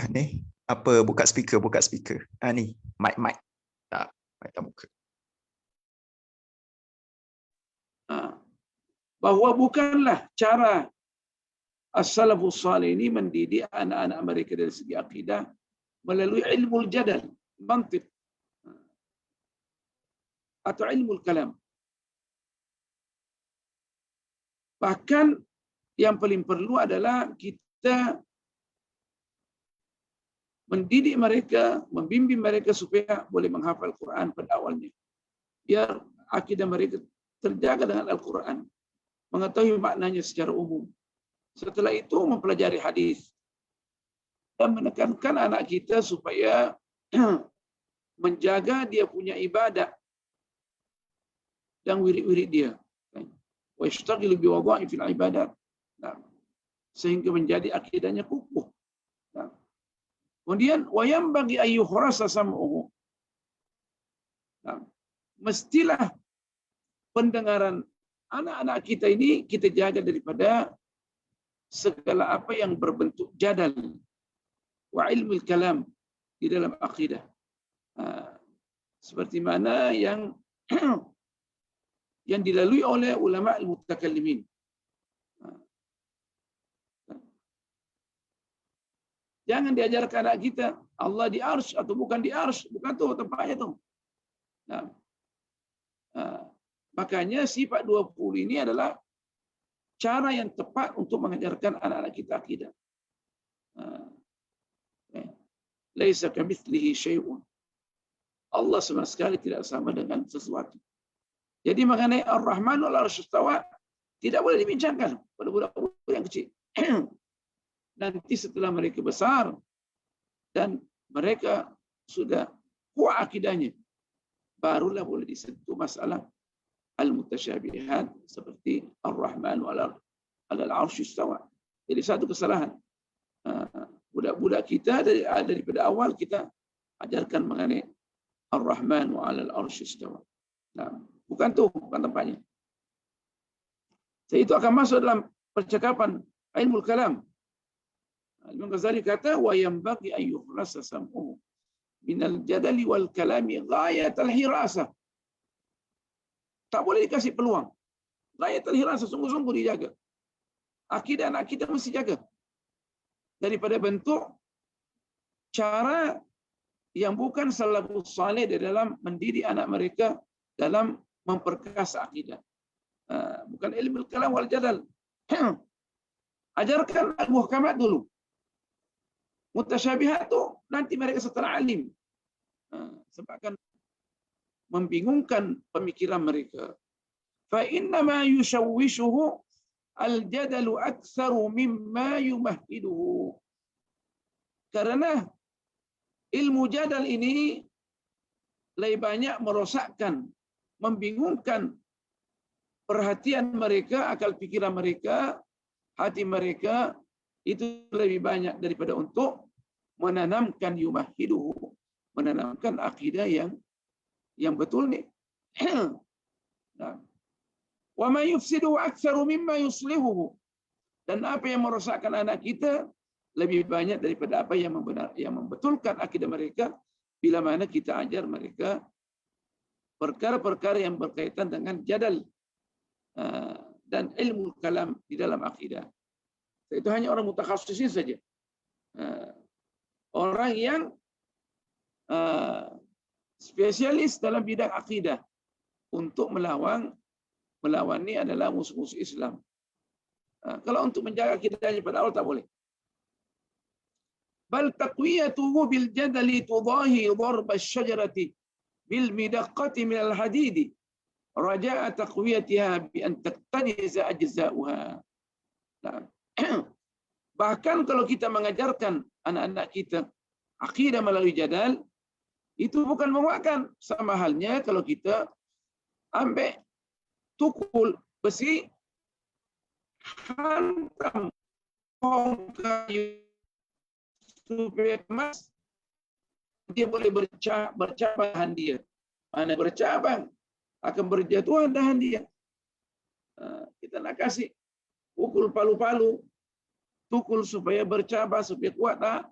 Ni apa, buka speaker. Ni mic. Tak, mic tak buka. Bahawa bukanlah cara as-salafus salih ini mendidik anak-anak mereka dari segi akidah melalui ilmu jadal, mantiq, atau ilmu kalam. Bahkan yang paling perlu adalah kita mendidik mereka, membimbing mereka supaya boleh menghafal Quran pada awalnya. Biar akidah mereka terjaga dengan Al-Quran, mengetahui maknanya secara umum. Setelah itu mempelajari hadis dan menekankan anak kita supaya menjaga dia punya ibadah dan wirid-wirid dia. Wa yashtaghilu bi wadha'ifil ibadat. Sehingga menjadi akidahnya kukuh. Kemudian wa yanbaghi an yuhrasa sam'uhu. Mestilah pendengaran anak-anak kita ini kita jaga daripada segala apa yang berbentuk jadal wa ilmu kalam di dalam akidah. Seperti mana yang dilalui oleh ulama al-mutakallimin. Jangan diajarkan anak kita Allah di arsy atau bukan di arsy, bukan tu tempatnya tu. Makanya sifat 20 ini adalah cara yang tepat untuk mengajarkan anak-anak kita akidah. Laisa kamitslihi syai'un. Allah sama sekali tidak sama dengan sesuatu. Jadi mengenai Ar-Rahman wal 'arsy istawa tidak boleh dibincangkan pada budak-budak yang kecil. Nanti setelah mereka besar dan mereka sudah kuat akidahnya, barulah boleh disentuh masalah al-mutasyabihat seperti Ar-Rahman wal 'arsy istawa. Jadi satu kesalahan. Budak-budak kita daripada awal kita ajarkan mengenai Ar-Rahman wal 'arsy istawa. Bukan tempatnya. Jadi itu akan masuk dalam percakapan ilmu kalam. Imam Ghazali kata wa yanbaghi an yukhrasa sam'uhu minal jadali wal kalami ghayatal hirasah. Tak boleh dikasih peluang. Ghayatal hirasah, sungguh-sungguh dijaga. Akidah anak kita mesti jaga. Daripada bentuk cara yang bukan salafus salih di dalam mendidik anak mereka dalam memperkasa akidah. Bukan ilmu kalam wal jadal. Ajarkan al-muhkamat dulu. Mutasyabihat tu nanti mereka setelah alim. Sebab akan membingungkan pemikiran mereka. Fa inna ma yushawwishuhu al-jadalu aktsaru mimma yumahhiduhu. Karena ilmu jadal ini lebih banyak merosakkan, membingungkan perhatian mereka, akal pikiran mereka, hati mereka, itu lebih banyak daripada untuk menanamkan yumahiduhu, menanamkan akidah yang betul ni. Wa ma yufsidu aktsaru mimma yuslihuhu. Dan apa yang merosakkan anak kita lebih banyak daripada apa yang membetulkan akidah mereka bila mana kita ajar mereka perkara-perkara yang berkaitan dengan jadal dan ilmu kalam di dalam akidah. Itu hanya orang mutakhassisin saja. Orang yang spesialis dalam bidang akidah untuk melawan ni adalah musuh-musuh Islam. Kalau untuk menjaga akidahnya pada awal tak boleh. Bal taqwiyatuhu bil jadali tudahi darb asy-syajarati bil midaqqati min al-hadidi raja'a taqwiyatiha bi an taktaniza ajza'uha. Bahkan kalau kita mengajarkan anak-anak kita akidah melalui jadal, itu bukan menguatkan. Sama halnya kalau kita ambil tukul besi, hantam pohon kayu supaya emas, dia boleh bercabang dahan dia. Mana bercabang akan berjatuhan dahan dia. Kita nak kasih pukul palu-palu, tukul supaya bercabang, supaya kuat tak?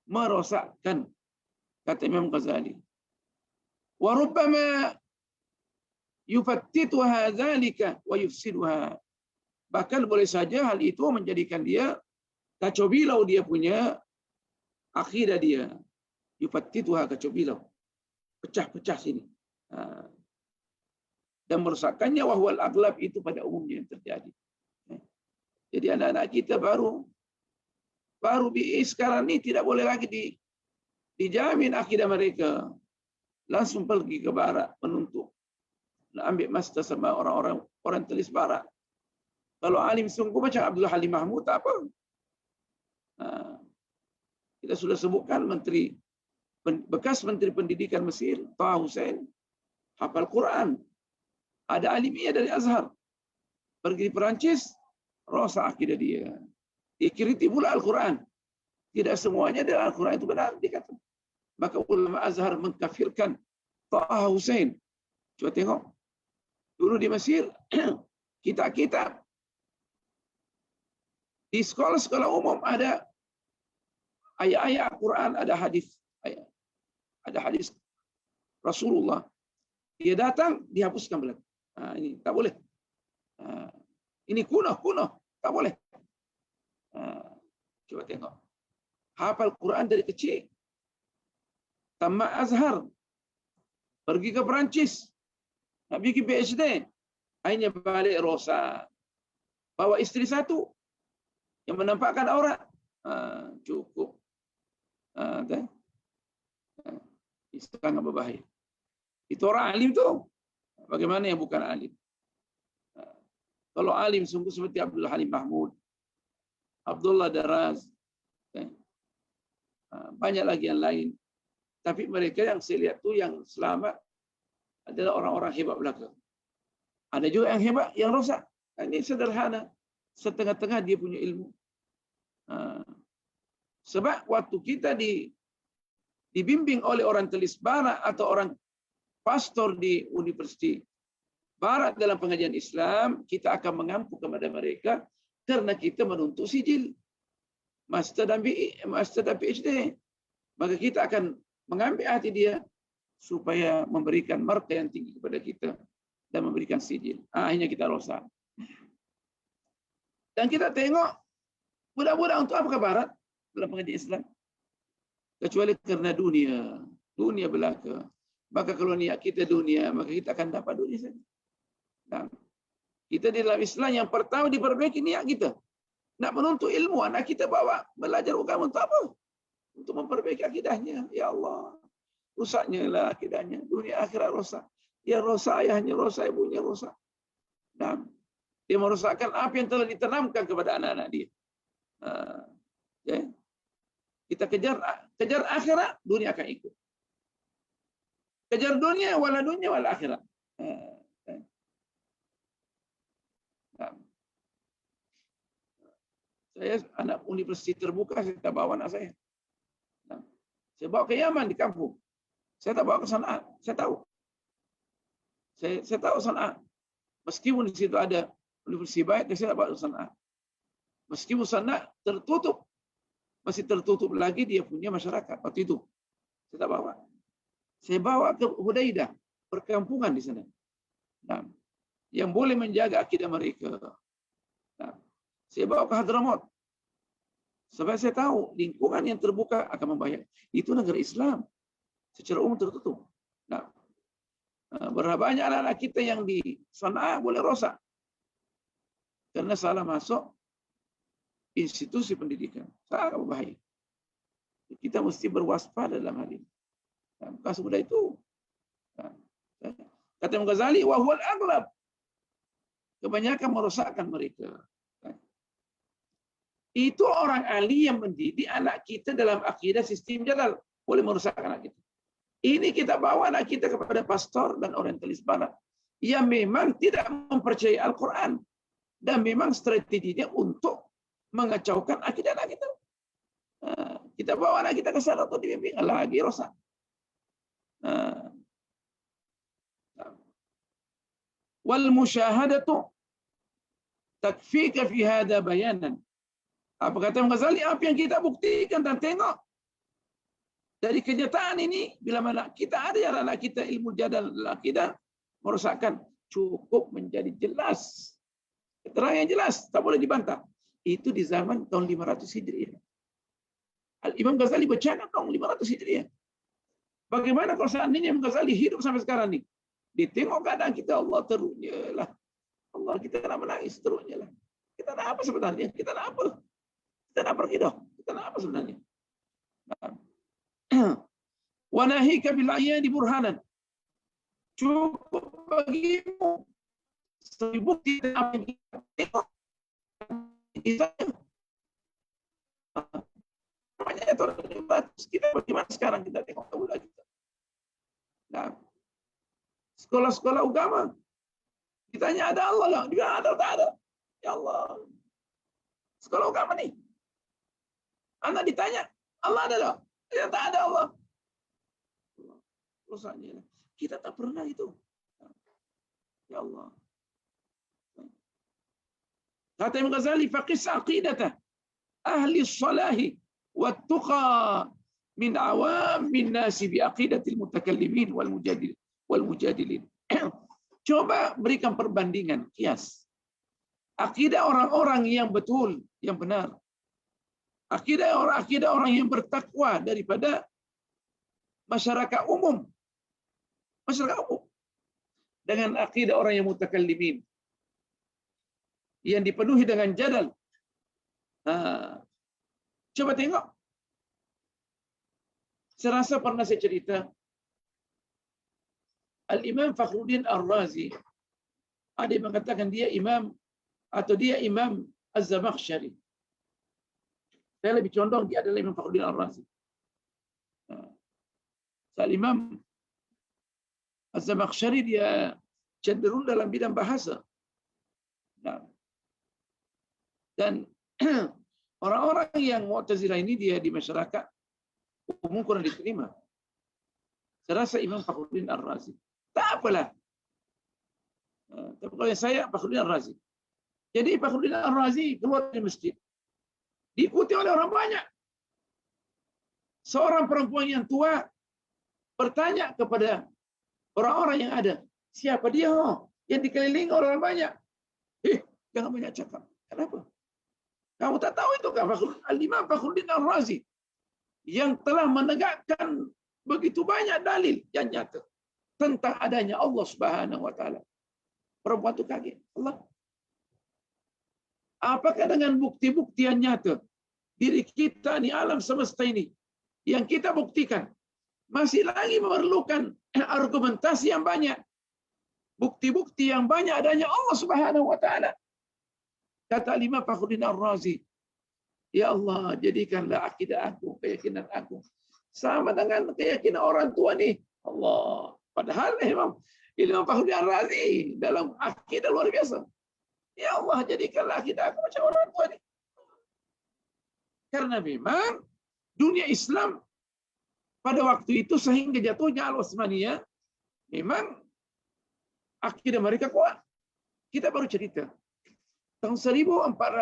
merosakkan, kata Imam Ghazali. Wa rubbama yufattituha dzalika wa yufsiduha. Bahkan boleh saja hal itu menjadikan dia kacau bilau dia punya akidah dia. Yufattituha, kacau bilau. Pecah-pecah sini. Dan merosakkannya wahwal aghlab, itu pada umumnya yang terjadi. Jadi anak-anak kita baru sekarang ini tidak boleh lagi dijamin akidah mereka. Langsung pergi ke barat menuntut. Ambil master sama orang tulis barat. Kalau alim sungguh macam Abdul Halim Mahmud, tak apa. Kita sudah sebutkan bekas Menteri Pendidikan Mesir, Taha Hussein, hafal Quran. Ada alimnya dari Azhar. Pergi di Perancis, rosak akidah dia. Dikritik pula Al-Quran. Tidak semuanya dari Al-Quran itu benar, dikata. Maka ulama Azhar mengkafirkan Taha Hussein. Coba tengok. Dulu di Mesir, kita di sekolah-sekolah umum ada ayat-ayat Al-Quran, ada hadis Rasulullah. Dia datang, dihapuskan belakang. Ini tak boleh. Ini kuno, tak boleh. Coba tengok. Hafal Quran dari kecil. Tamat Azhar. Pergi ke Perancis. Nak bikin PhD. Akhirnya balik rosak. Bawa isteri satu. Yang menampakkan aurat. Cukup. Sangat berbahaya. Itu orang alim tu. Bagaimana yang bukan alim? Kalau alim sungguh seperti Abdul Halim Mahmud, Abdullah Daraz, banyak lagi yang lain. Tapi mereka yang saya lihat tu yang selamat adalah orang-orang hebat belaka. Ada juga yang hebat yang rosak. Ini sederhana. Setengah-tengah dia punya ilmu. Sebab waktu kita dibimbing oleh orang tulis barat atau orang pastor di universiti barat dalam pengajian Islam, kita akan mengampu kepada mereka karena kita menuntut sijil master dan PhD. Maka kita akan mengambil hati dia supaya memberikan markah yang tinggi kepada kita dan memberikan sijil. Akhirnya kita rosak. Dan kita tengok budak-budak untuk apa ke barat dalam pengajian Islam? Kecuali karena dunia belaka. Maka kalau niat kita dunia, maka kita akan dapat dunia saja. Nah, kita di dalam Islam yang pertama diperbaiki niat kita. Nak menuntut ilmu, anak kita bawa belajar agama untuk apa? Untuk memperbaiki akidahnya. Ya Allah, rusaknya lah akidahnya. Dunia akhirat rosak. Dia rosak ayahnya, rosak ibunya, rosak. Nah, dia merosakkan apa yang telah ditanamkan kepada anak-anak dia. Ya. Kita kejar akhirat, dunia akan ikut. Kejar dunia wala akhirat. Saya anak universiti terbuka, saya tak bawa anak saya. Saya bawa ke Yaman di kampung. Saya tak bawa ke Sana'a. Saya tahu. Saya tahu Sana'a. Meskipun di situ ada universiti baik, saya tak bawa ke Sana'a. Meskipun Sana'a tertutup, masih tertutup lagi dia punya masyarakat. Waktu itu saya tak bawa. Saya bawa ke Hudaidah, perkampungan di sana. Nah, yang boleh menjaga akidah mereka. Nah, saya bawa ke Hadramaut. Sebab saya tahu lingkungan yang terbuka akan membahayakan. Itu negara Islam. Secara umum tertutup. Nah, berapa banyak anak-anak kita yang di Sana'a boleh rosak. Karena salah masuk institusi pendidikan. Sangat berbahaya. Kita mesti berwaspada dalam hal ini. Bukan semudah itu. Kata Imam Ghazali, wahwal aghlab. Kebanyakan merosakkan mereka. Itu orang ahli yang mendidik anak kita dalam akidah sistem jalal. Boleh merosakkan anak kita. Ini kita bawa anak kita kepada pastor dan orientalis barat yang memang tidak mempercayai Al-Quran. Dan memang strateginya untuk mengacaukan akidah anak kita. Kita bawa anak kita ke sana atau dibimbing lagi rosak. Wal musyahadatu takfika fi hadha bayanan. Apa kata Imam Ghazali? Apa yang kita buktikan dan tengok Dari kenyataan ini, bila mana kita ada yang anak kita ilmu jadal akidah merosakkan, cukup menjadi jelas. Keterangan yang jelas, tak boleh dibantah. Itu di zaman tahun 500 Hijriah. Al-Imam Ghazali bercakap tahun 500 Hijriah. Bagaimana kalau seandainya Imam Ghazali hidup sampai sekarang ni? Ditengok keadaan kita, Allah teruknya lah. Allah, kita nak menangis teruknya lah. Kita nak apa sebenarnya? Kita nak apa? Kita nak pergi dah. Kita nak apa sebenarnya? Wa nahika bil ayani burhanan. Cukup bagimu seribu bukti apa yang kita tengok. Namanya tahun 500. Kita bagaimana sekarang kita tengok kaula kita. Nah, sekolah-sekolah agama ditanya ada Allah lah, dia ada tak ada. Ya Allah. Sekolah agama ni. Anak ditanya, Allah ada tak? Ya tak ada Allah. Rusaknya. Kita tak pernah itu. Ya Allah. Kata Imam Ghazali, faqis aqidatah ahli salahi wa tuqa min awamin nasi bi aqidatil mutakallimin wal mujadilin. Coba berikan perbandingan, kias. Akidah orang-orang yang betul, yang benar. Akidah orang yang bertakwa daripada masyarakat umum. Masyarakat umum. Dengan akidah orang yang mutakallimin. Yang dipenuhi dengan jadal. Coba tengok. Saya rasa pernah saya cerita. Al-Imam Fakhruddin Ar-Razi. Ada yang mengatakan dia imam atau dia Imam Az-Zamakhsyari. Saya lebih condong dia adalah Imam Fakhruddin Ar-Razi. Al-Imam Az-Zamakhsyari dia cenderung dalam bidang bahasa. Dan orang-orang yang Mu'tazilah ini dia di masyarakat umum kurang diterima. Saya rasa Imam Fakhruddin Ar-Razi. Tak apalah. Tapi kalau saya Fakhruddin Ar-Razi. Jadi Fakhruddin Ar-Razi keluar dari masjid. Diikuti oleh orang banyak. Seorang perempuan yang tua bertanya kepada orang-orang yang ada. Siapa dia? Yang dikelilingi orang banyak. Jangan banyak cakap. Kenapa? Kamu tak tahu itu kan Al-Imam Fakhruddin Ar-Razi yang telah menegakkan begitu banyak dalil yang nyata tentang adanya Allah Subhanahu wa taala. Perempuan itu kaget. Allah. Apakah dengan bukti-bukti yang nyata diri kita ni alam semesta ini yang kita buktikan masih lagi memerlukan argumentasi yang banyak, bukti-bukti yang banyak adanya Allah Subhanahu wa taala. Kata Imam Fakhruddin Ar-Razi, ya Allah, jadikanlah akidah aku, keyakinan aku sama dengan keyakinan orang tua ni. Allah. Padahal Imam Fakhruddin Ar-Razi dalam akidah luar biasa. Ya Allah, jadikanlah akidah aku macam orang tua ni. Karena memang dunia Islam pada waktu itu sehingga jatuhnya Al-Utsmaniyah, memang akidah mereka kuat. Kita baru cerita. Tahun 1945.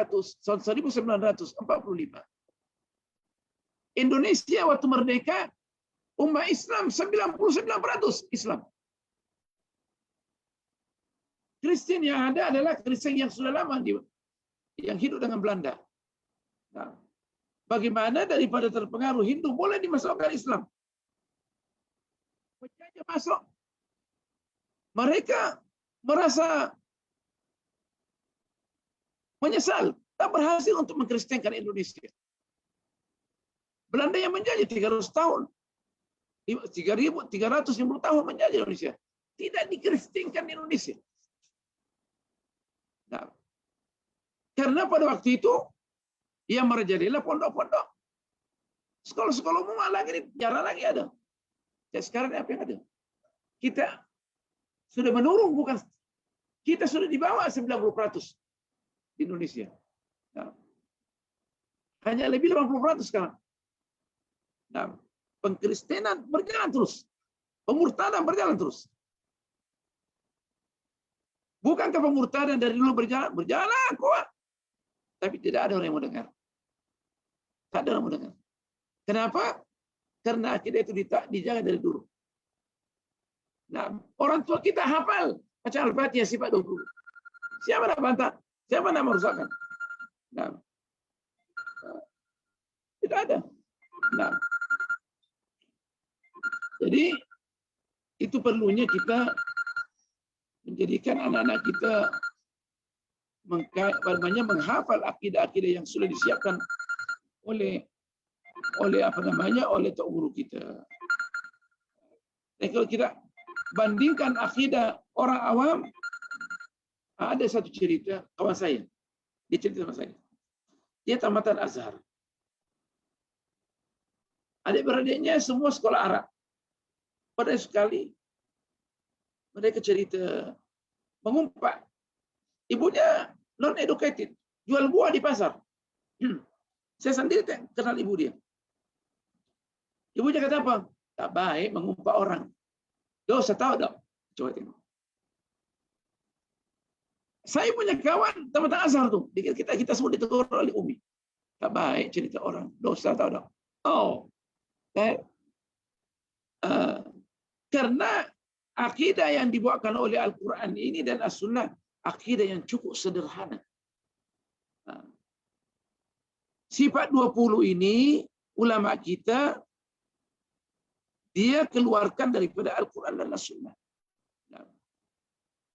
Indonesia waktu merdeka, umat Islam 99% Islam. Kristen yang ada adalah Kristen yang sudah lama yang hidup dengan Belanda. Nah, bagaimana daripada terpengaruh Hindu boleh dimasukkan Islam? Penjajah masuk. Mereka merasa menyesal, tak berhasil untuk mengkristenkan Indonesia. Belanda yang menjajah 300 tahun. 350 tahun menjajah Indonesia. Tidak dikristenkan Indonesia. Nah, karena pada waktu itu yang merajadilah pondok-pondok. Sekolah-sekolah umum lagi jarang lagi ada. Ya, sekarang apa yang ada? Kita sudah menurun, bukan? Kita sudah di bawah 90% di Indonesia. Nah, hanya lebih 80% sekarang. Nah, pengkristenan berjalan terus. Pemurtadan berjalan terus. Bukankah pemurtadan dari dulu berjalan kuat? Tapi tidak ada orang yang mau dengar. Tak ada orang yang mau dengar. Kenapa? Karena akidah itu dijaga dari dulu. Nah, orang tua kita hafal baca Al-Fatihah sifat 20. Siapa nak bantah? Siapa nak merusakkan? Nah, tidak ada. Nah, jadi itu perlunya kita menjadikan anak-anak kita menghafal akidah-akidah yang sudah disiapkan oleh tok guru kita. Dan kalau kita bandingkan akidah orang awam, ada satu cerita kawan saya, dia cerita sama saya. Dia tamatan Azhar. Adik-beradiknya semua sekolah Arab. Pada sekali mereka cerita mengumpat. Ibunya non-educated, jual buah di pasar. Saya sendiri kenal ibu dia. Ibunya kata apa? Tak baik mengumpat orang. Dosa tahu tak? Coba tengok. Saya punya kawan teman-teman Azhar tu. Kita semua ditegur oleh Umi. Tak baik cerita orang. Dosa tahu tak? Oh. Karena akidah yang dibawakan oleh Al-Quran ini dan As-Sunnah, akidah yang cukup sederhana. Sifat 20 ini, ulama kita, dia keluarkan daripada Al-Quran dan As-Sunnah.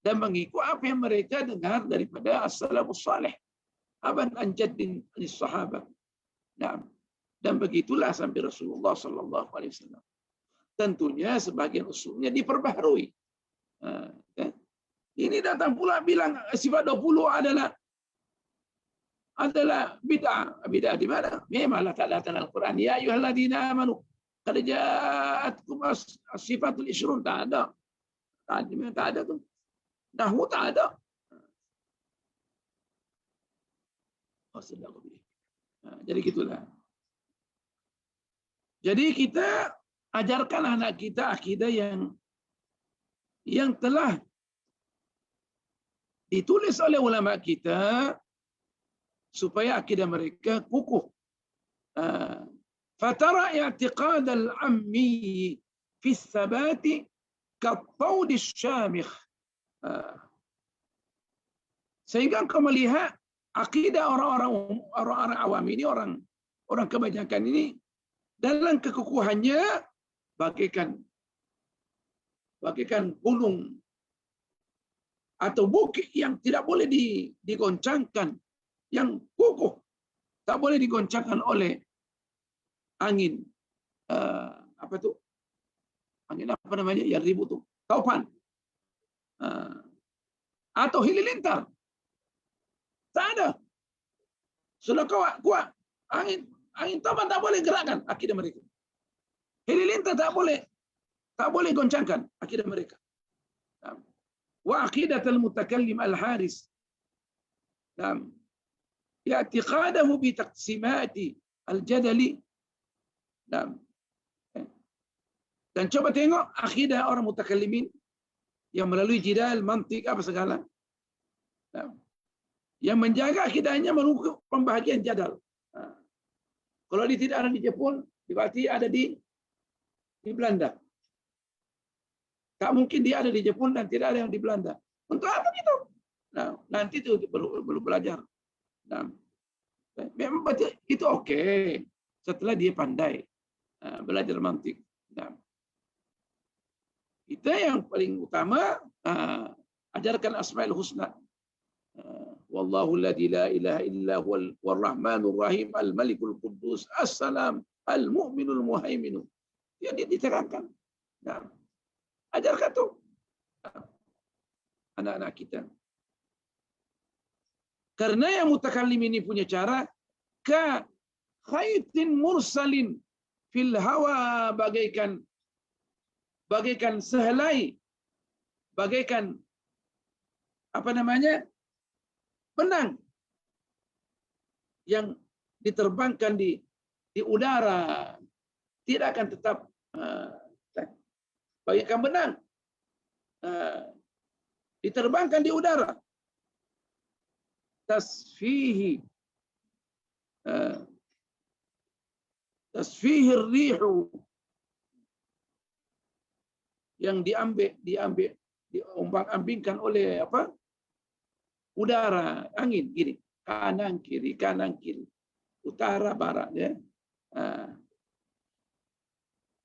Dan mengikut apa yang mereka dengar daripada As-Salafus Salih. Aban anjaddin sahabat. Dan begitulah sampai Rasulullah SAW. Tentunya sebagian usulnya diperbaharui. Ini datang pula bilang sifat 20 adalah bid'ah. Bid'ah di mana? Memanglah tak datang Al-Quran. Ya ayyuhalladzina amanu qad ja'atkum sifatul isyrun. Tak ada. Tak ada tu. Nahwu tak ada. Jadi gitulah. Jadi kita ajarkan anak kita akidah yang telah ditulis oleh ulama kita supaya akidah mereka kukuh. Fatara i'tiqad al-ammi fi ats-tsabati ka-tawd asy-syamikh. Sehingga kau melihat akidah orang-orang awam ini, orang kebanyakan ini dalam kekukuhannya bagaikan gunung atau bukit yang tidak boleh digoncangkan, yang kukuh, tak boleh digoncangkan oleh angin. Angin apa namanya? Yang ribut tuh, taufan. Atau halilintar. Tak ada. Sudah kuat. Angin taufan tak boleh gerakkan akidah mereka. Halilintar tak boleh goncangkan akidah mereka. Wa aqidatul mutakallim al-haris. I'tiqadahu bi taqsimati al-jadali. Dan coba tengok akidah orang mutakallimin yang melalui jidal, mantik, apa segala. Yang menjaga akidahnya menunggu pembahagian jadal. Kalau dia tidak ada di Jepun, berarti ada di Belanda. Tak mungkin dia ada di Jepun dan tidak ada yang di Belanda. Untuk apa gitu? Nanti itu perlu belajar. Memang itu okey setelah dia pandai belajar mantik. Kita yang paling utama ajarkan Asmaul Husna. Wallahu alladzi la ilaha illa huwal rahmanur rahim al malikul quddus assalam al mu'minul muhaimin. Ya, diterangkan. Ajarkan tu anak-anak kita. Karena yang mutakallim ini punya cara ka khaytin mursalin fil hawa, bagaikan sehelai, bagaikan benang yang diterbangkan di udara, tidak akan tetap bagaikan benang diterbangkan di udara. Tasfihi ar-rihu yang diombang-ambingkan oleh apa? Udara, angin, gini, kanan kiri, utara barat, ya.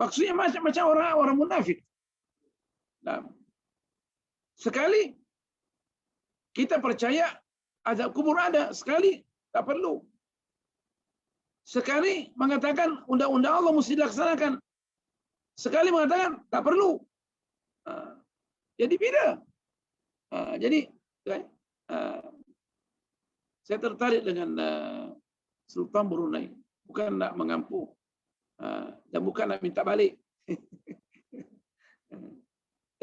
Maksudnya macam orang munafik. Nah, sekali kita percaya azab kubur ada, sekali tak perlu. Sekali mengatakan undang-undang Allah mesti dilaksanakan, sekali mengatakan tak perlu. Jadi beda. Jadi saya tertarik dengan Sultan Brunei. Bukan nak mengampu dan bukan nak minta balik.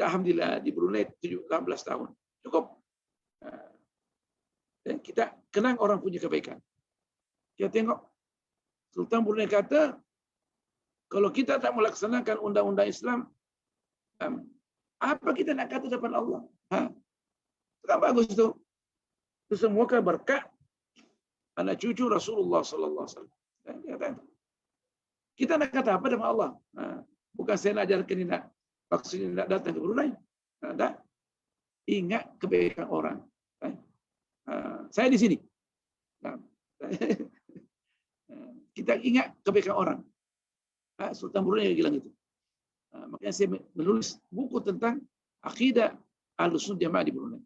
Alhamdulillah di Brunei 18 tahun. Cukup. Dan kita kenang orang punya kebaikan. Kita tengok Sultan Brunei kata, kalau kita tak melaksanakan undang-undang Islam, apa kita nak kata depan Allah? Tak bagus itu. Itu semua kan berkat anak cucu Rasulullah sallallahu alaihi wasallam. Kita nak kata apa depan Allah? Bukan saya nak ajarkan ini, maksudnya nak datang ke Brunei. Tak. Ingat kebaikan orang. Saya di sini. Kita ingat kebaikan orang. Sultan Brunei bilang itu. Makanya saya menulis buku tentang akidah Ahlussunnah Jamaah di Brunei.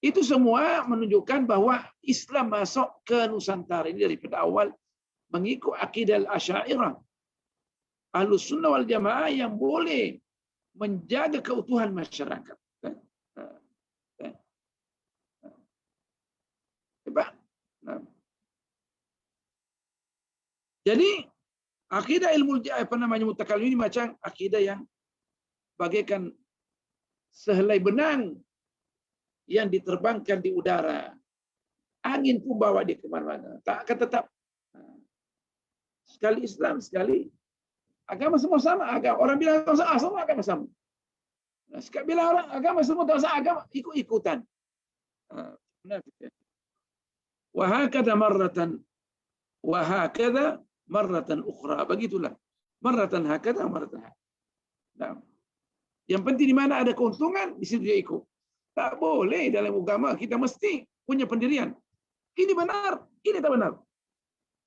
Itu semua menunjukkan bahwa Islam masuk ke Nusantara ini daripada awal mengikut akidah Al-Asy'ariyah. Ahlussunnah wal Jamaah yang boleh menjaga keutuhan masyarakat. Jadi akidah ilmu mutakallim ini macam akidah yang bagaikan sehelai benang yang diterbangkan di udara. Angin pun bawa dia ke mana-mana. Tak akan tetap. Sekali Islam, sekali agama semua sama. Orang bilang semua agama sama. Sekali bilang orang agama semua tak sama, agama ikut-ikutan. Wahakadha marratan ukhra. Begitulah. Marratan hakadha, marratan hakadha. Yang penting di mana ada keuntungan, di situ dia ikut. Tak boleh dalam agama kita mesti punya pendirian. Ini benar, ini tak benar.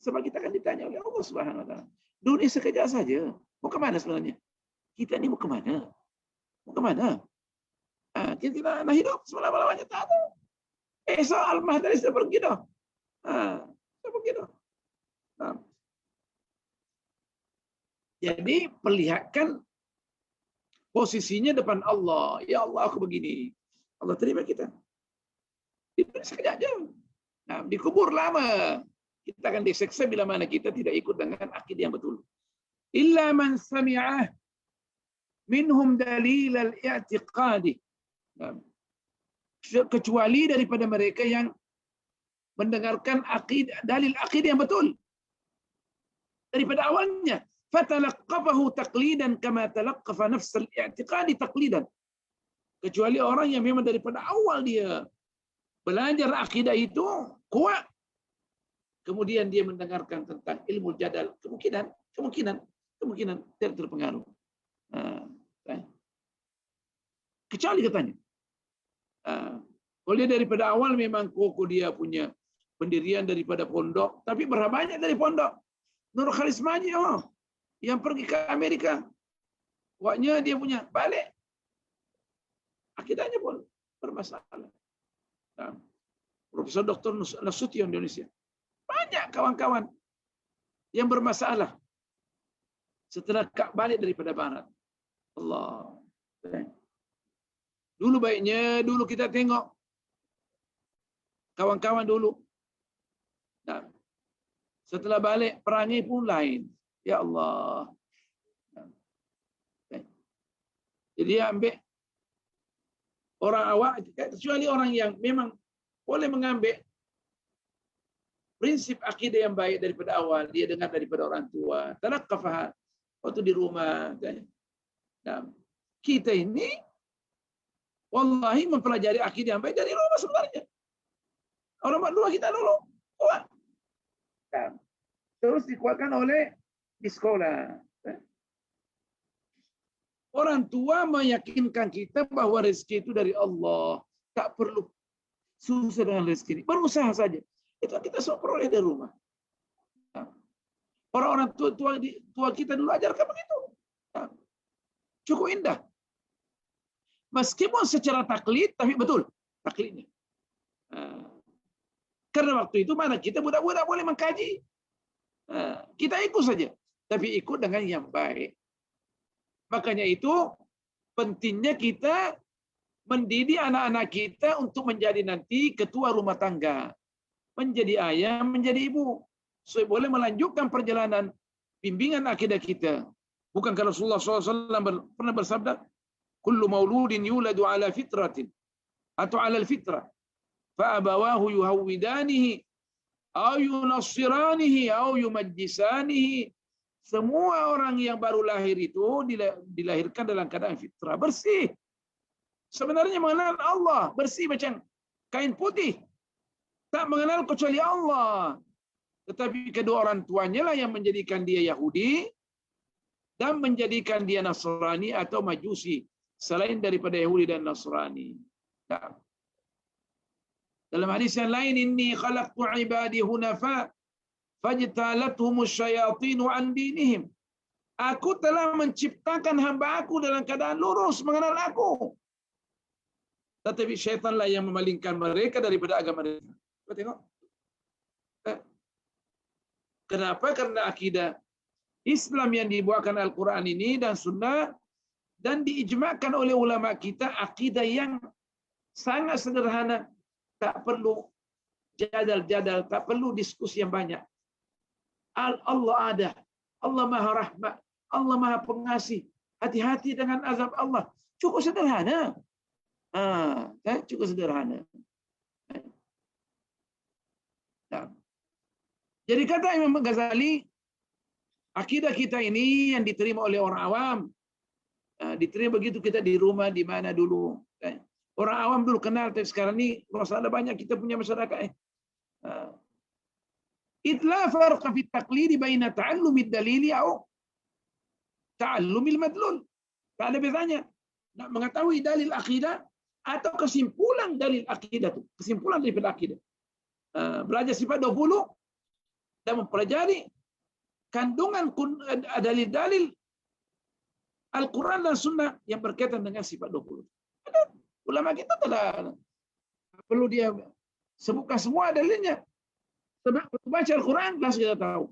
Sebab kita akan ditanya oleh Allah Subhanahu wa taala. Dunia sekejap saja. Mau ke mana sebenarnya? Kita ni mau ke mana? Mau ke mana? Kita nak hidup selama-lamanya tak tahu. Esok al-Mahdi sudah pergi dah. Sudah pergi dah. Jadi perlihatkan posisinya depan Allah. Ya Allah, aku begini. Allah terima kita. Itu sekejap je. Dikubur lama. Kita akan diseksa bila mana kita tidak ikut dengan akidah yang betul. Illa man sami'ah minhum dalil al-i'tiqadi. Kecuali daripada mereka yang mendengarkan dalil akidah yang betul. Daripada awalnya. Fatalaqqafahu taqlidan kama talaqqafa nafs al-i'tiqadi taqlidan. Kecuali orang yang memang daripada awal dia belajar akidah itu kuat. Kemudian dia mendengarkan tentang ilmu jadal. Kemungkinan tidak terpengaruh. Kecuali katanya. Kalau dia daripada awal memang koko dia punya pendirian daripada pondok. Tapi berapa banyak dari pondok? Nur Khalis Maji yang pergi ke Amerika. Waktunya dia punya balik. Akidahnya pun bermasalah. Profesor Dr. Nasution di Indonesia. Banyak kawan-kawan yang bermasalah setelah balik daripada barat. Allah. Dulu baiknya, dulu kita tengok kawan-kawan dulu. Setelah balik, perangai pun lain. Ya Allah. Jadi dia ambil orang awak, kecuali orang yang memang boleh mengambil prinsip akidah yang baik daripada awal. Dia dengar daripada orang tua. Talaqqafah waktu di rumah. Kita ini wallahi mempelajari akidah yang baik dari rumah sebenarnya. Orang tua kita dulu kuat. Terus dikuatkan oleh di sekolah. Orang tua meyakinkan kita bahwa rezeki itu dari Allah. Tak perlu susah dengan rezeki ini. Berusaha saja. Itu kita semua peroleh dari rumah. Orang-orang tua kita dulu ajarkan begitu. Cukup indah. Meskipun secara taklid, tapi betul taklidnya. Karena waktu itu mana kita budak-budak boleh mengkaji. Kita ikut saja. Tapi ikut dengan yang baik. Makanya itu pentingnya kita mendidik anak-anak kita untuk menjadi nanti ketua rumah tangga. Menjadi ayah, menjadi ibu. Supaya boleh melanjutkan perjalanan bimbingan akidah kita. Bukankah Rasulullah SAW pernah bersabda, kullu mauludin yuladu ala fitratin atau ala fitrah fa'abawahu yuhawwidanihi au yunassiranihi au yumajjisanihi. Semua orang yang baru lahir itu dilahirkan dalam keadaan fitrah, bersih. Sebenarnya mengenal Allah, bersih macam kain putih. Tak mengenal kecuali Allah. Tetapi kedua orang tuanya lah yang menjadikan dia Yahudi dan menjadikan dia Nasrani atau Majusi selain daripada Yahudi dan Nasrani. Nah. Dalam hadis yang lain, inni khalaqtu ibadi hunafa fajtalathumush syayatinu an dinihim. Aku telah menciptakan hamba aku dalam keadaan lurus mengenal aku. Tetapi syaitanlah yang memalingkan mereka daripada agama mereka. Kau tengok. Kenapa? Karena akidah Islam yang dibuatkan Al-Quran ini dan Sunnah dan diijma'kan oleh ulama kita akidah yang sangat sederhana, tak perlu jadal-jadal, tak perlu diskusi yang banyak. Allah ada, Allah Maha Rahmat, Allah Maha Pengasih. Hati-hati dengan azab Allah. Cukup sederhana. Cukup sederhana. Nah. Jadi kata Imam Ghazali, akidah kita ini yang diterima oleh orang awam, diterima begitu kita di rumah, di mana dulu. Orang awam dulu kenal, tapi sekarang ini ada banyak kita punya masyarakat. Itla farqa fi taqlidi baina ta'allumid dalili atau ta'allumil madlul. Tak ada bedanya. Nak mengetahui dalil akidah atau kesimpulan dalil akidah itu. Kesimpulan daripada akidah. Belajar sifat 20 dan mempelajari kandungan dalil-dalil Al-Quran dan Sunnah yang berkaitan dengan sifat 20. Ada ulama kita telah perlu dia sebutkan semua dalilnya. Sebab baca Al-Quran langsung kita tahu.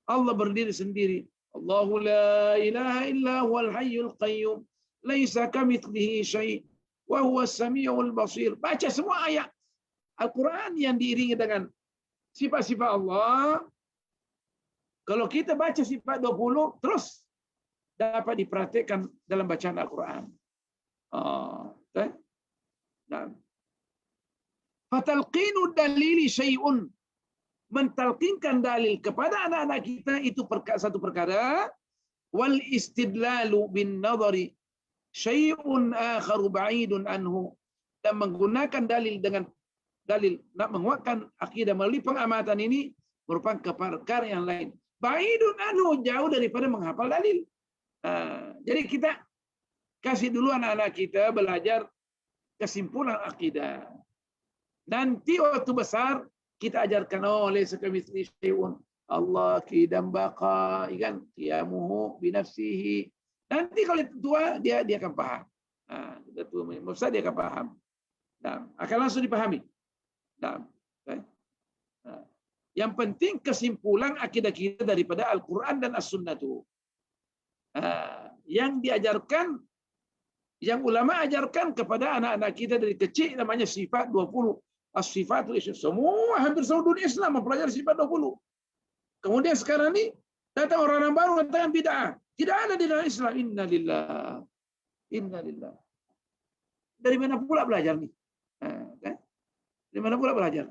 Allah berdiri sendiri. Allahu la ilaha illa huwal hayyul qayyum. Laisa kamitslihi syai' wa huwas samiul basir. Baca semua ayat Al-Quran yang diiringi dengan sifat-sifat Allah. Kalau kita baca sifat 20 terus dapat diperhatikan dalam bacaan Al-Quran. Fatalqinu dalili syai'un. Mentalqinkan dalil kepada anak-anak kita itu satu perkara. Wal istidlalu bin nadhari syai'un akharu ba'idun anhu. Dan menggunakan dalil dengan dalil nak menguatkan akidah melalui pengamatan ini merupakan perkara yang lain. Ba'idun anhu, jauh daripada menghafal dalil. Jadi kita kasih dulu anak-anak kita belajar kesimpulan akidah. Nanti waktu besar kita ajarkan laysa kamitslihi syai'un. Allah qidam baqa, kan? Qiyamuhu bi nafsihi. Nanti kalau tua dia akan paham. Kita tua besar dia akan paham. Akan langsung dipahami. Yang penting kesimpulan akidah kita daripada Al-Quran dan As-Sunnah itu. Yang diajarkan, yang ulama ajarkan kepada anak-anak kita dari kecil namanya sifat 20. As-sifatul Islam. Semua hampir seluruh dunia Islam mempelajari sifat 20. Kemudian sekarang ini datang orang baru tentang bid'ah. Tidak ada di dalam Islam. Innalillah. Innalillah. Dari mana pula belajar nih? Dari mana pula belajar?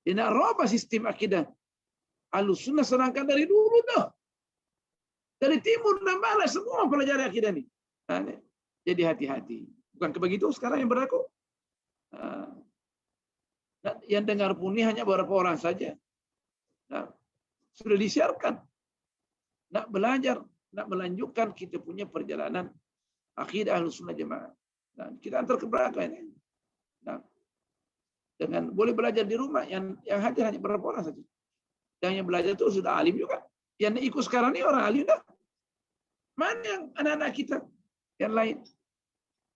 Dia nak robah sistem akidah Ahlussunnah, sedangkan dari dulu dah. Dari timur dan barat semua pelajari akidah ni. Jadi hati-hati. Bukan begitu sekarang yang berlaku. Yang dengar pun ini hanya beberapa orang saja. Sudah disiarkan. nak belajar, nak melanjutkan kita punya perjalanan akidah Ahlussunnah Jamaah. Nah, kita antar ke belakang ini. Nah, dengan boleh belajar di rumah, yang hadir hanya beberapa orang saja. Yang belajar itu sudah alim juga. Yang ikut sekarang ini orang alim dah. Mana yang anak-anak kita yang lain?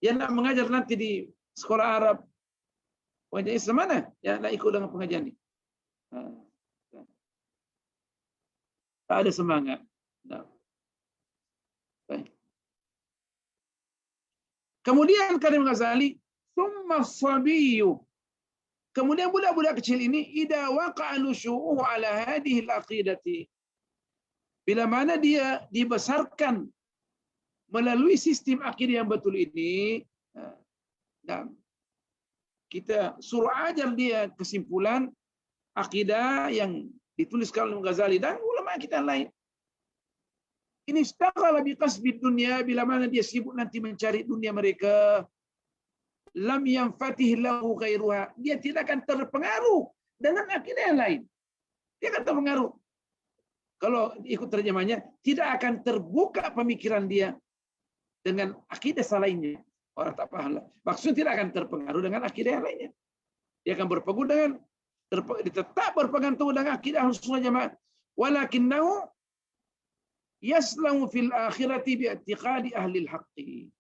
Yang nak mengajar nanti di sekolah Arab, pengajian Islam mana? Yang nak ikut dengan pengajian ini? Tak ada semangat. Nah. Kemudian Karim Ghazali, "Tsumma as-sabiyyu." Kemudian budak-budak kecil ini, "Idza waqa'a nusyu'uhu 'ala hadhihi al-aqidati." Bila mana dia dibesarkan melalui sistem akidah yang betul ini, dan kita suruh ajar dia kesimpulan akidah yang dituliskan oleh Ghazali dan ulama kita lain. Ini istaghala biqasbid dunya, bila mana dia sibuk nanti mencari dunia mereka, lam yanfatih lahu ghairuha, dia tidak akan terpengaruh dengan akidah yang lain. Dia akan terpengaruh. Kalau ikut terjemahnya, tidak akan terbuka pemikiran dia dengan akidah selainnya. Orang tak paham lah. Maksudnya tidak akan terpengaruh dengan akidah yang lainnya. Dia akan berpegang dengan tetap berpegang teguh dengan akidah Ahlussunnah Jamaah. Walakinnahu yaslamu fil akhirati bi i'tiqadi ahli al-haqqi.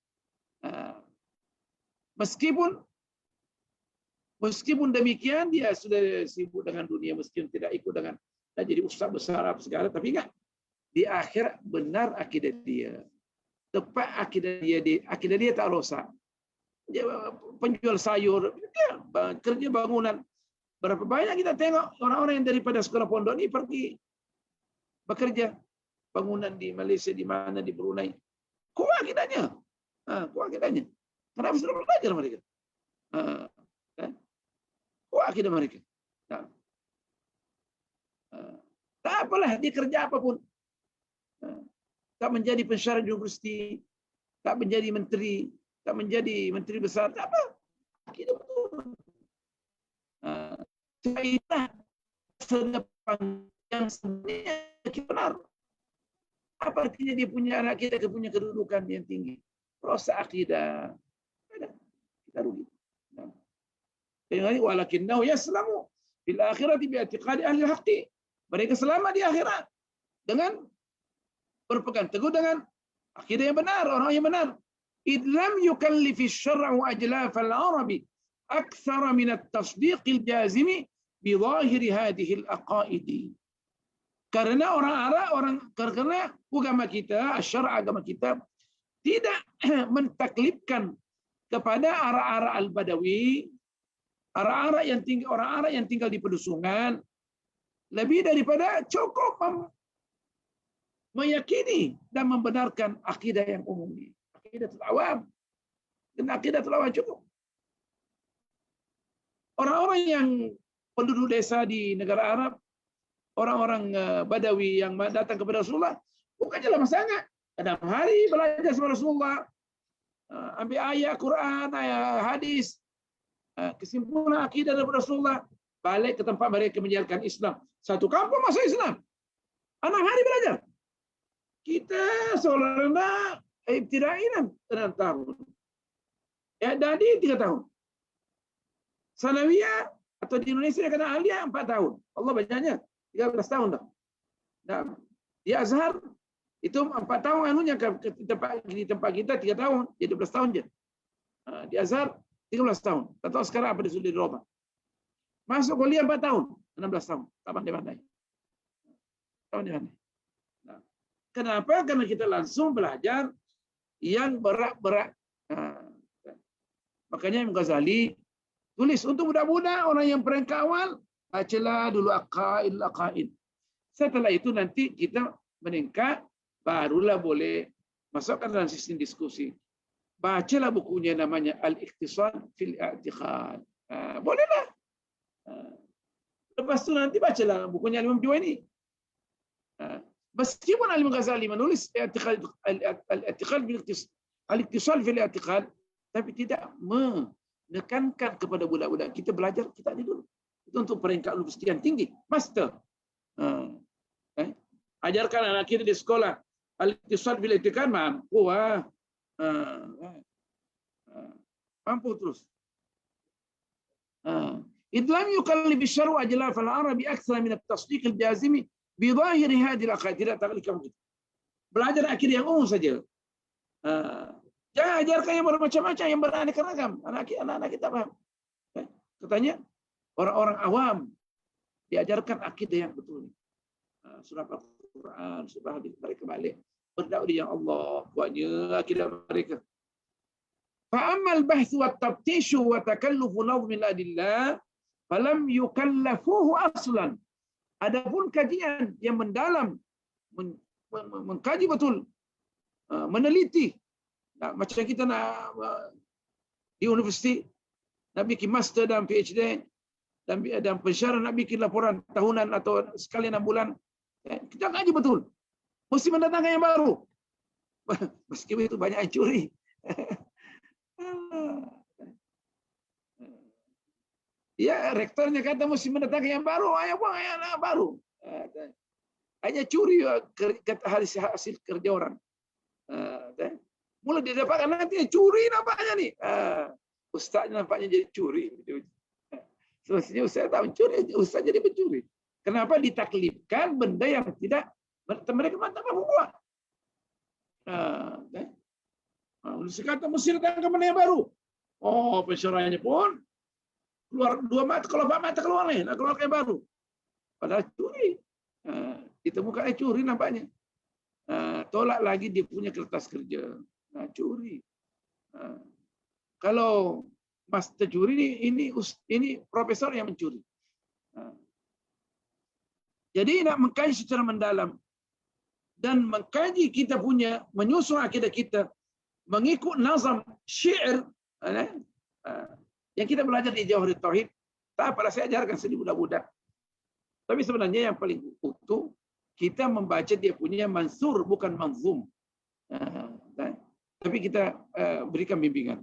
Meskipun demikian dia sudah sibuk dengan dunia, meskipun tidak ikut dengan jadi ustaz besar apa segala, tapi enggak, di akhir benar akidah dia, tepat akidah dia tak rosak. Dia penjual sayur, dia kerja bangunan. Berapa banyak kita tengok orang-orang yang daripada sekolah pondok ini pergi bekerja bangunan di Malaysia, di mana, di Brunei. Kuat akidahnya. Kuat akidahnya. Kenapa sudah belajar mereka? Kuat akidah mereka. Tak apalah, dia kerja apapun. Tak menjadi pensyarah universiti, tak menjadi menteri, tak menjadi menteri besar, tak apa. Akidah betul. Kita sedepan yang sebenarnya benar. Apa artinya dia punya anak kita punya kedudukan yang tinggi? Rosak akidah. Kita rugi. Walakinnahu yaslamu fil akhirati bi i'tiqadi ahli al-haqqi. Mereka selamat di akhirat dengan berpegang teguh dengan akidah yang benar, orang yang benar. Id lam yukallifi asy-syar'u ajlaf al-arabi akthar min at-tasdiq al-jazimi bi dhahiri hadhihi al-aqaidi. Karena karena agama kita, syara agama kita tidak mentaklifkan kepada ara-ara al-Badawi, ara-ara yang tinggal, orang-ara yang tinggal di pedusungan, lebih daripada cukup meyakini dan membenarkan akidah yang umum ini. Akidatul awam. Dan akidatul awam cukup. Orang-orang yang penduduk desa di negara Arab, orang-orang Badawi yang datang kepada Rasulullah, bukan dalam sangat. Kadang hari belajar sama Rasulullah, ambil ayat Quran, ayat hadis, kesimpulan akidah dari Rasulullah, balik ke tempat mereka menjalankan Islam. Satu kampung masuk Islam. 6 hari belajar. Kita seolah-olah ibtidainan 6 tahun. Ya, Dadi 3 tahun. Sanawiyah atau di Indonesia kena aliyah 4 tahun. Allah bacanya 13 tahun dah. Nah, di Azhar itu 4 tahun anunya di tempat kita 3 tahun, jadi 12 tahun je. Di Azhar 13 tahun. Tak tahu sekarang apa dia sudah dirubah. Masuk kuliah 4 tahun, 16 tahun. Tak pandai-pandai. Nah, kenapa? Karena kita langsung belajar yang berat-berat. Makanya Imam Ghazali tulis untuk budak-budak, orang yang peringkat awal, bacalah dulu aqaid. Setelah itu nanti kita meningkat, barulah boleh masukkan dalam sistem diskusi. Bacalah bukunya namanya Al-Iqtisad fil I'tiqad. Bolehlah. Lepas itu nanti bacalah bukunya Imam Juwaini. Meskipun Imam Ghazali menulis Al-Iqtisad fil I'tiqad, tapi tidak menekankan kepada budak-budak. Kita belajar kita ini dulu. Itu untuk peringkat universiti yang tinggi, master. Ajarkan anak kita di sekolah. Al-iqtisad bil i'tikad mampu. Mampu terus. Idlam yukallib syar'u ajla fal arabi akthar min at-tasdiq al-jazimi bi dhahir hadhihi al-aqaid. Tidak taklif kamu gitu. Belajar akidah yang umum saja. Jangan ajarkan yang bermacam-macam, yang beraneka ragam. Anak-anak kita paham. Katanya orang-orang awam diajarkan akidah yang betul. Surah Al-Quran, surah hadis, mereka balik berdakwah di yang Allah, kuatnya akidah mereka. فأما البحث والتفتيش وتكلف نظم الأدلة فلم يكلفوه أصلا. Adapun kajian yang mendalam, mengkaji betul, meneliti, macam kita nak di universiti nak bikin master dan PhD dan pensyarah nak bikin laporan tahunan atau sekali 6 bulan, kita kaji betul, mesti mendatangkan yang baru. Meskipun itu banyak yang curi. Ya, rektornya kata mesti mendatangkan yang baru, ayo buang yang baru. Hanya curi hasil kerja orang. Mulai dia dapatkan nanti curi nampaknya nih. Ustaznya nampaknya jadi curi. Semestinya ustaz tak mencuri, ustaz jadi pencuri. Kenapa ditaklifkan benda yang tidak mereka tak mampu buat? Sekarang mesti datang ke mana yang baru. Oh, pensyarahnya pun keluar 2 mata, kalau 4 mata keluar nih, nak keluar yang baru. Padahal curi. Ditemukan curi nampaknya. Tolak lagi dia punya kertas kerja. Curi. Kalau master curi ini profesor yang mencuri. Jadi nak mengkaji secara mendalam dan mengkaji kita punya, menyusun akidah kita mengikut nazam syair yang kita belajar di Jawahir Tauhid. Tak apalah saya ajarkan sedih budak-budak. Tapi sebenarnya yang paling utuh kita membaca dia punya mansur bukan manzum. Tapi kita berikan bimbingan.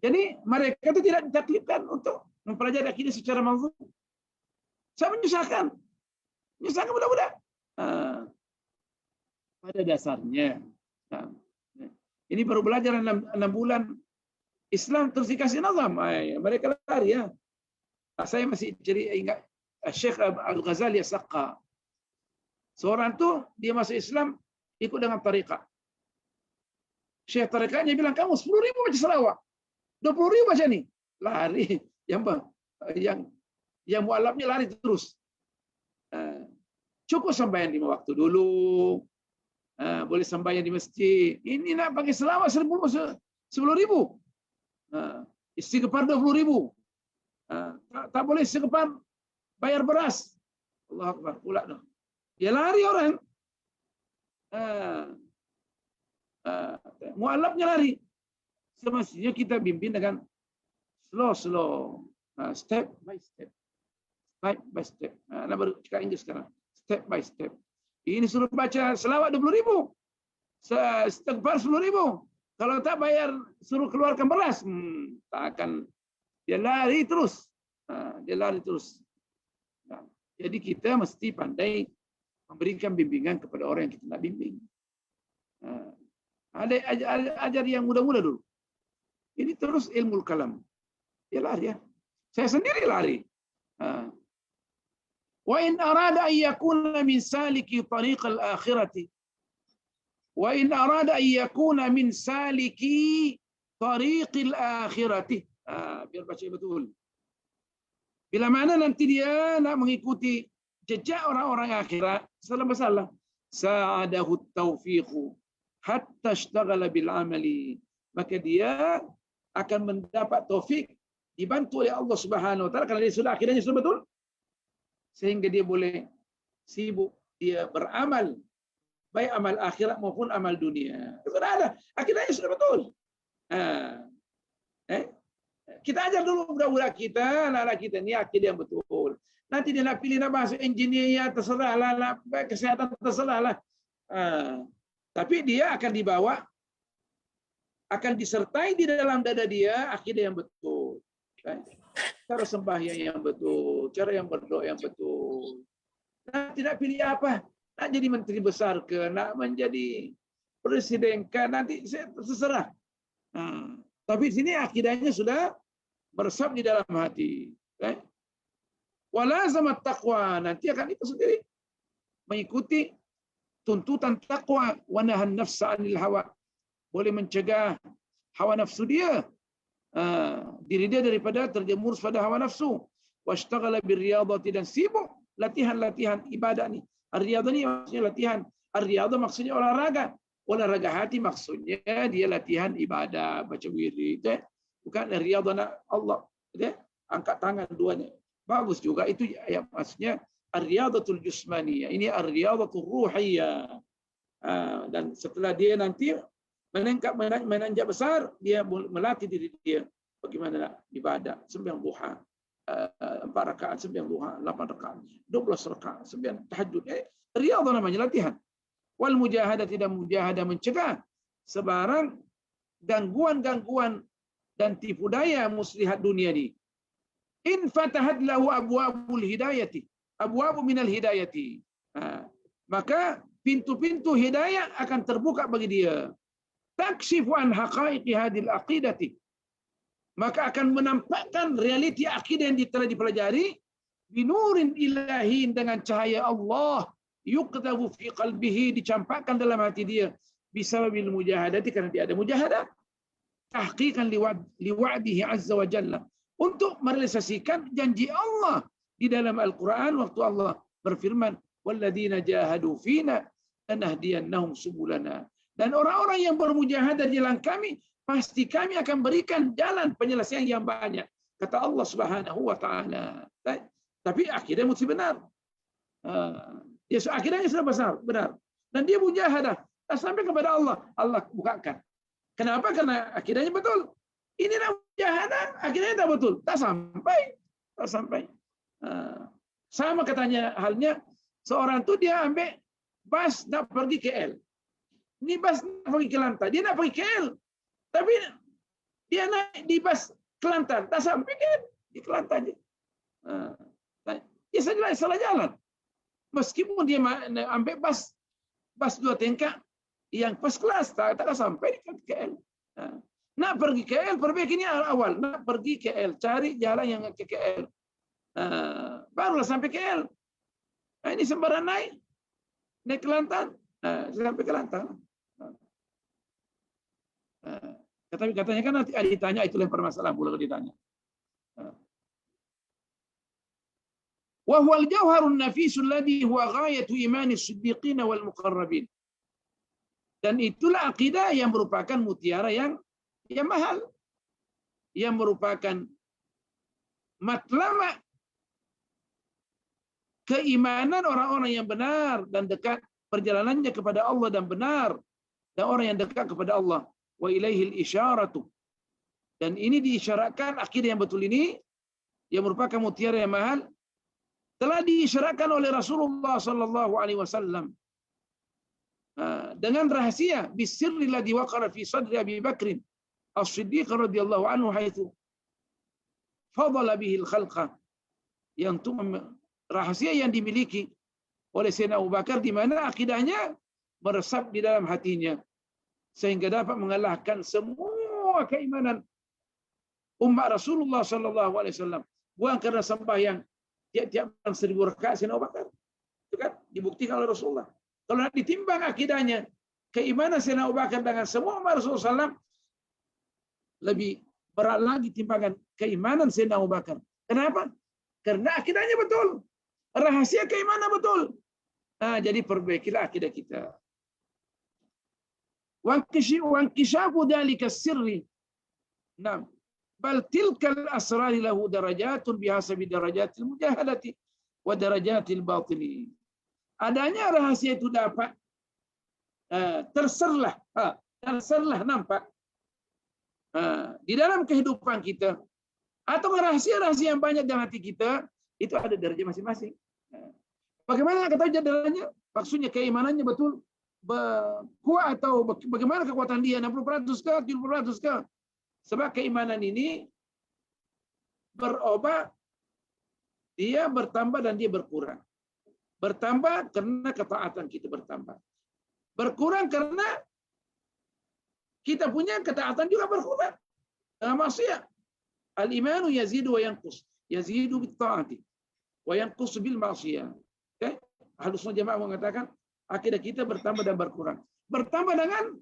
Jadi mereka itu tidak ditaklifkan untuk mempelajari akidah secara manzum. Saya menyusahkan budak-budak. Pada dasarnya, ini baru belajar 6 bulan Islam terus dikasih nazam. Mereka lari ya. Saya masih ingat Syekh Al-Ghazali As-Saqqa. Seorang tuh dia masuk Islam ikut dengan tariqah. Syekh tariqahnya bilang, kamu 10.000 baca selawat, 20.000 baca nih. Lari. Yang mualafnya lari terus. Cukup sembahyang 5 waktu dulu. Boleh sembahyang di masjid. Ini nak pakai selawat 10.000. Istighfar 20.000. Tak boleh istighfar bayar beras. Allah Akbar. Pula dah. Dia lari orang. Mualafnya lari. Semestinya kita bimbing dengan slow. Step by step. Step by step. Nak baru cakap Inggeris sekarang. Step by step. Ini suruh baca selawat 20.000. Istighfar 10.000. Kalau tak bayar, suruh keluarkan beras. Tak akan. Dia lari terus. Jadi kita mesti pandai memberikan bimbingan kepada orang yang kita nak bimbing. Ajar yang muda-muda dulu. Ini terus ilmu kalam. Dia lari ya. Saya sendiri lari. وإن أراد أن يكون من سالك طريق الآخرة وإن أراد أن يكون من سالك طريق الآخرة biar baca betul. Bila mana nanti dia nak mengikuti jejak orang-orang akhirat, salah masalah. Sa'adahu taufiqu hatta ishtaghala bil amali. Maka dia akan mendapat taufik, dibantu oleh Allah Subhanahu wa taala karena dia sudah akidahnya sudah betul. Sehingga dia boleh sibuk dia beramal, baik amal akhirat maupun amal dunia. Sudah ada, akidahnya sudah betul. Kita ajar dulu budak-budak kita, anak-anak kita ni akidah yang betul. Nanti dia nak pilih nak masuk engineer, ya terserahlah, nak kesehatan terserahlah. Tapi dia akan dibawa, akan disertai di dalam dada dia akidah yang betul. Cara sembahyang yang betul, cara yang berdoa yang betul. Nanti nak pilih apa? Nak jadi menteri besar ke? Nak menjadi presiden ke? Nanti saya terserah. Tapi di sini akidahnya sudah meresap di dalam hati. Walazamat taqwa, nanti akan itu sendiri mengikuti tuntutan takwa. Wa nahan nafsa 'anil hawa, boleh mencegah hawa nafsu dia, diri dia daripada terjerumus pada hawa nafsu. Washtaghala birriyadati, dan sibuk latihan-latihan ibadah ni. Ar-riyadah ni maksudnya latihan. Ar-riyadah maksudnya olahraga. Olahraga hati maksudnya dia latihan ibadah, baca wirid. Bukan riyadah nak Allah. Angkat tangan duanya. Bagus juga itu ya, maksudnya ar-riyadatul jismaniyah. Ini ar-riyadatul ruhiyah. Dan setelah dia nanti menanjak besar, dia melatih diri dia bagaimana nak ibadah, sembahyang duha, 4 rakaat, sembahyang duha 8 rakaat, 12 rakaat, sembahyang tahajud. Riyadah namanya, latihan. Wal mujahadah, tidak mujahadah mencegah sebarang gangguan-gangguan dan tipu daya muslihat dunia ni. In fatahat lahu abwabul hidayati, abwabu minal hidayati. Maka pintu-pintu hidayah akan terbuka bagi dia. Takshifu an haqaiqi hadil aqidati, maka akan menampakkan realiti akidah yang telah dipelajari, binurin ilahin, dengan cahaya Allah, yuqdahu fi qalbihi, dicampakkan dalam hati dia, bisababil mujahadati, karena dia ada mujahadah, tahqiqan liwa'dihi azza wa jalla, untuk merealisasikan janji Allah di dalam Al-Quran waktu Allah berfirman, walladzina jahadu fina lanahdiyannahum subulana, dan orang-orang yang bermujahadah di jalan kami, pasti kami akan berikan jalan penyelesaian yang banyak, kata Allah Subhanahu wa taala. Tapi akidah mesti benar. Ya, akidahnya sudah besar, benar. Dan dia mujahadah, tak sampai kepada Allah, Allah bukakan. Kenapa? Karena akidahnya betul. Ini nak mujahadah, akidahnya tak betul, tak sampai. Sama katanya halnya, seorang tu dia ambil bas nak pergi KL. Ini bas nak pergi Kelantan, dia nak pergi KL. Tapi dia naik di bas Kelantan, tak sampai kan di Kelantan je. Dia salah jalan. Meskipun dia ambil bas 2 tingkat yang first class, tak sampai di KL. Nak pergi KL, perbaiki awal. Nak pergi KL, cari jalan yang ke KL. Barulah sampai KL. Ini sembarang naik Kelantan, sampai Kelantan. Tapi katanya kan nanti ditanya, itulah yang permasalahan pula ditanya. Wa huwal jawharun nafisul ladzi huwa ghayatu imanis siddiqin wal muqarrabin. Dan itulah akidah yang merupakan mutiara yang mahal, yang merupakan matlama keimanan orang-orang yang benar dan dekat perjalanannya kepada Allah dan benar, dan orang yang dekat kepada Allah. Wa ilaihil isyaratu, dan ini diisyaratkan, akidah yang betul ini yang merupakan mutiara yang mahal telah diisyaratkan oleh Rasulullah sallallahu alaihi wasallam dengan rahasia, bisirri alladhi waqara fi sadri Abi Bakr As-Siddiq radhiyallahu anhu haitsu fadala bihi al-khalqa, yang itu rahasia yang dimiliki oleh Sayyidina Abu Bakar, di mana akidahnya meresap di dalam hatinya sehingga dapat mengalahkan semua keimanan umat Rasulullah sallallahu alaihi wasallam. Bukan kerana sembahyang tiap-tiap 1000 rakaat Sayyidina Abu Bakar. Itu kan dibuktikan oleh Rasulullah. Kalau nak ditimbang akidahnya, keimanan Sayyidina Abu Bakar dengan semua umat Rasulullah sallallahu, lebih berat lagi timbangan keimanan Sayyidina Abu Bakar. Kenapa? Karena akidahnya betul. Rahasia keimanan betul. Jadi perbaikilah akidah kita. Wankishafu dhalika sirri. Naam. Bal tilkal asrari lahu darajatun bihasabi darajatil mujahadati wa darajatil batini. Adanya rahasia itu dapat terserlah nampak di dalam kehidupan kita, atau rahasia-rahasia yang banyak dalam hati kita, itu ada darjah masing-masing. Bagaimana kita tahu darahnya? Maksudnya keimanannya betul kuat, atau bagaimana kekuatan dia, 60% ke 70% ke? Sebab keimanan ini berubah, dia bertambah dan dia berkurang. Bertambah karena ketaatan kita bertambah. Berkurang karena kita punya ketaatan juga berkurang. Maksiat. Al-imanu yazidu wa yanqus. Yazidu bit-ta'ati wa yanqus bil ma'siyah. Okay? Ahlus Sunnah Jamaah mengatakan akidah kita bertambah dan berkurang. Bertambah dengan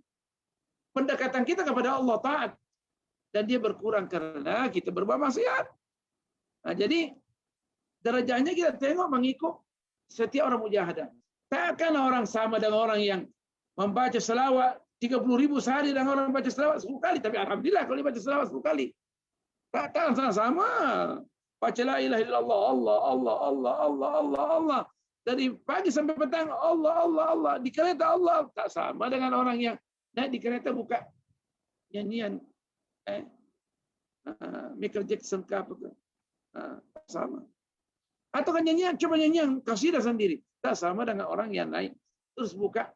pendekatan kita kepada Allah taat, dan dia berkurang karena kita berbuat maksiat. Nah, jadi derajatnya kita tengok mengikut setiap orang mujahadah. Takkan orang sama dengan orang yang membaca selawat 30.000 sehari dan orang baca selawat 10 kali. Tapi alhamdulillah kalau dia baca selawat 10 kali. Takkan sama. Baca la ilaha illallah, Allah, Allah, Allah, Allah, Allah, Allah. Dari pagi sampai petang, Allah, Allah, Allah. Di kereta Allah. Tak sama dengan orang yang naik di kereta buka nyanyian. Michael Jackson ke apa ke. Tak sama. Atau kan nyanyian, cuma nyanyian kasidah sendiri. Tak sama dengan orang yang naik. Terus buka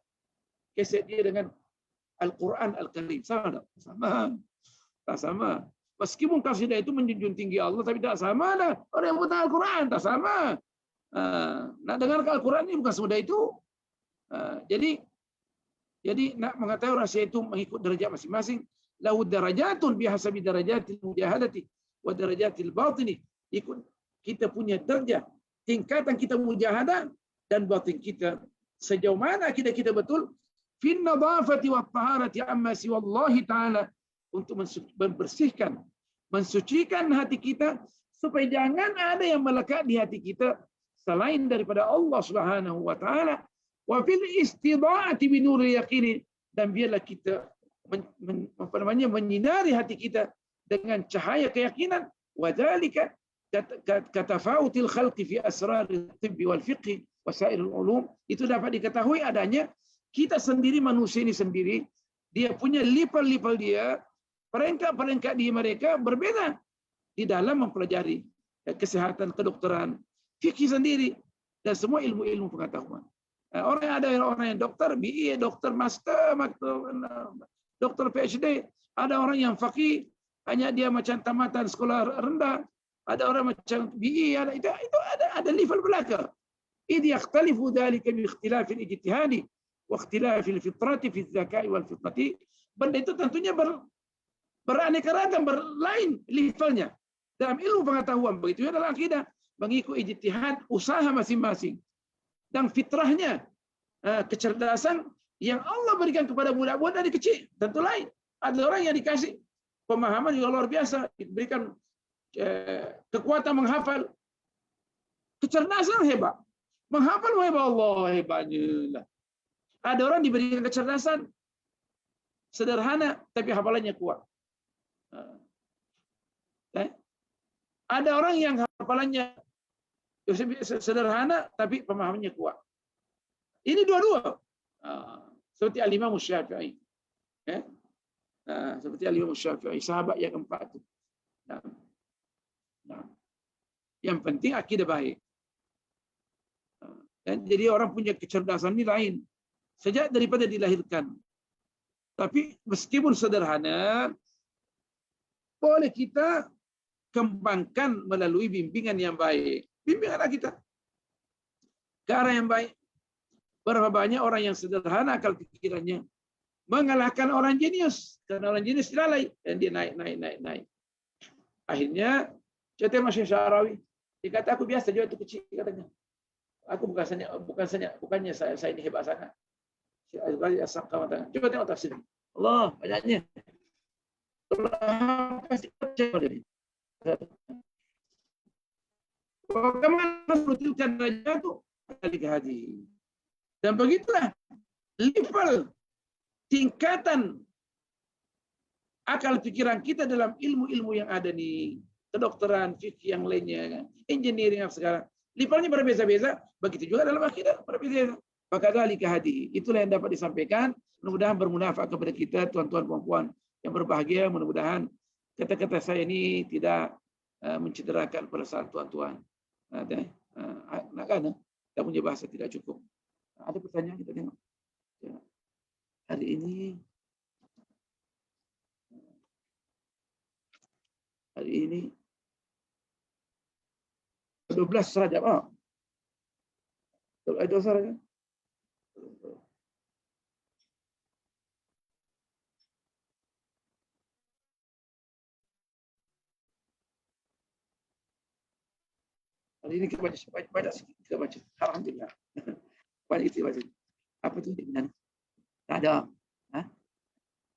keset dia dengan Al-Quran Al-Karim. Sama tak? Sama. Tak sama. Meskipun kasidah itu menjunjung tinggi Allah, tapi tak sama dah. Orang yang buta Al-Quran, tak sama. Nak dengar Al-Quran ini bukan semudah itu. Jadi nak mengetahui rahsia itu mengikut derajat masing-masing. Lahu darajatun bihasabi darajatil mujahadati wa darajatil batini. Ikut kita punya derajat, tingkatan kita mujahadah dan batin kita. Sejauh mana kita betul fin nadafati wa taharati amma siwallahi ta'ala, untuk membersihkan, mensucikan hati kita supaya jangan ada yang melekat di hati kita selain daripada Allah Subhanahu wa taala. Wa fil istida'ati bi nuril yaqin, dan biarlah kita menyinari hati kita dengan cahaya keyakinan. Wa dzalika katafautil khalqi fi asrar at-tibb wal fiqh wa sa'irul ulum. Itu dapat diketahui adanya kita sendiri, manusia ini sendiri, dia punya level dia, peringkat di mereka berbeda di dalam mempelajari kesehatan, kedokteran, fikih sendiri, dan semua ilmu-ilmu pengetahuan. Orang yang dokter, BE, dokter master, dokter PhD, ada orang yang faqih, hanya dia macam tamatan sekolah rendah, ada orang macam BE, itu ada level belakang. Idh yakhtalifu dhalika bi ikhtilafil ijtihadi wa ikhtilafil fitrati fi zakai wal fitnati. Benda itu tentunya beraneka ragam, berlain levelnya dalam ilmu pengetahuan. Begitu ya dalam akidah, mengikut ijtihad usaha masing-masing dan fitrahnya, kecerdasan yang Allah berikan kepada budak-budak dari kecil tentu lain. Ada orang yang dikasih pemahaman yang luar biasa, diberikan kekuatan menghafal, kecerdasan hebat, menghafal hebat, Allah hebatnya lah. Ada orang diberikan kecerdasan sederhana tapi hafalannya kuat. Ada orang yang hafalannya sederhana tapi pemahamannya kuat. Ini dua-dua. Seperti Al-Imam Syafi'i. Seperti Al-Imam Syafi'i, sahabat yang keempat itu. Yang penting akidah baik. Dan jadi orang punya kecerdasan ini lain sejak daripada dilahirkan. Tapi meskipun sederhana, boleh kita kembangkan melalui bimbingan yang baik. Bimbinganlah kita ke arah yang baik. Berapa banyak orang yang sederhana akal pikirannya mengalahkan orang jenius, karena orang jenius lalai dan dia naik. Akhirnya cerita Masya Syarawi, dia kata aku biasa juga itu kecil katanya. Aku bukannya saya ini hebat sangat. Coba tengok tafsir. Allah banyaknya. Bagaimana menentukan derajat itu? Hadis. Dan begitulah level tingkatan akal pikiran kita dalam ilmu-ilmu yang ada nih, kedokteran, fikih yang lainnya, engineering yang sekarang. Levelnya berbeza-beza, begitu juga dalam akidah berbeza. Maka dzalika hadi, itulah yang dapat disampaikan. Mudah-mudahan bermanfaat kepada kita, tuan-tuan puan-puan yang berbahagia. Mudah-mudahan kata-kata saya ini tidak mencederakan perasaan tuan-tuan. Nak kan? Kita punya bahasa tidak cukup. Ada pertanyaan, kita tengok. Hari ini 12 Rajab. Ada suara kan? Hari ini kita baca banyak sikit kita baca. Alhamdulillah. Banyak kita baca. Apa tu dengan? Tak ada. Ha?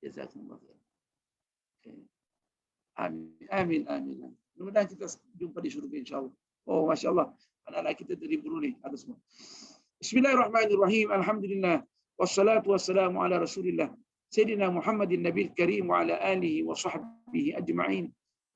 Jazakumullah khair. Okay. Amin, amin, amin. Mudah-mudahan kita jumpa di syurga insya-Allah. Oh, masya-Allah. Anak-anak kita dari Brunei ada semua. Bismillahirrahmanirrahim. Alhamdulillah. Wassalatu wassalamu ala Rasulillah. Sayyidina Muhammadin Nabil Karim wa ala alihi wa sahbihi ajma'in.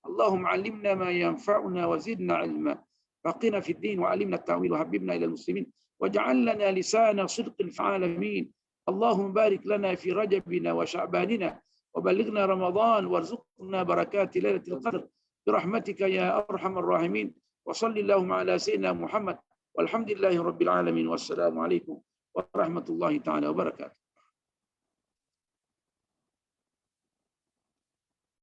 Allahumma 'allimna ma yanfa'una wa zidna 'ilma. Faqina fid din wa 'allimna at-ta'wil wa habibna ila al-muslimin. Waj'al lana lisana sidqin fil 'alamin. Allahumma barik lana fi rajabina wa sya'banina. وبلغنا رمضان وارزقنا بركات ليلة القدر برحمتك يا أرحم الراحمين وصل اللهم على سيدنا محمد والحمد لله رب العالمين والسلام عليكم ورحمة الله تعالى وبركاته.